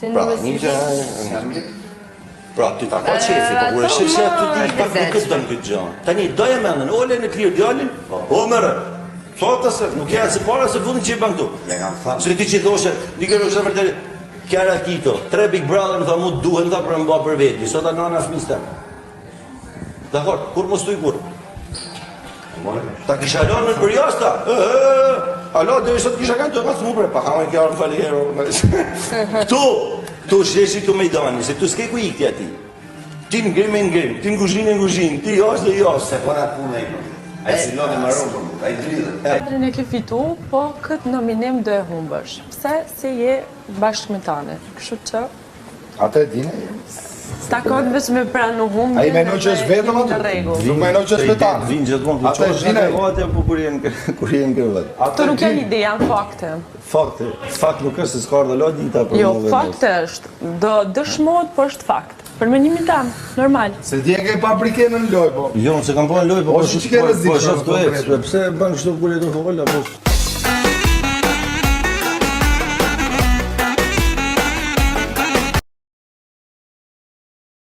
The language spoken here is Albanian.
Pra, pra, ty ta ka qefi, po kur e shef se aty ti pak nuk e dëm këtë gjë. Tani doja mendën, ole në klirë djalin, o merë. Sota se nuk ja se para se fundin që i ban këtu. Se ti që thoshe, dikë është vërtet Chiara Kito, 3 Big Brother më tha mu duhen tha për më bë për veti. Sot nana fëmijës. Dakor, kur mos tuj kur. Ta kisha lënë për jashta. Alo, deri sot kisha kanë të pas mu për pa hamë kjo falëherë. Tu sheshi tu Mejdani, se tu s'ke ku ikti ati. Ti ngrim, ti në kuzhinë, ti jashtë dhe jashtë. Se po na punë ai. Ai si lënë më rrugën, ai dridhet. Katrin e ke fitu, po këtë nominim do e humbësh. Pse se je bashkë me tane. Kështu që Atë e dine. takon veç me pranu humbje. Ai menoj që është vetëm aty. Në rregull. Nuk menoj që është me ta. Vinë gjithmonë ku Atë çosh dine. në vate apo kur jenë kërvet. Këto nuk janë ide, janë fakte. Fakt nuk është se s'ka ardhur lo dita për Jo, fakte është. Do dëshmohet, po është fakt. Për mendimin tam, normal. Se ti e ke paprikën në loj, po. Jo, se kam po në loj, po që ke rrezik, shoh këtu, pse bën kështu kur e do fola, po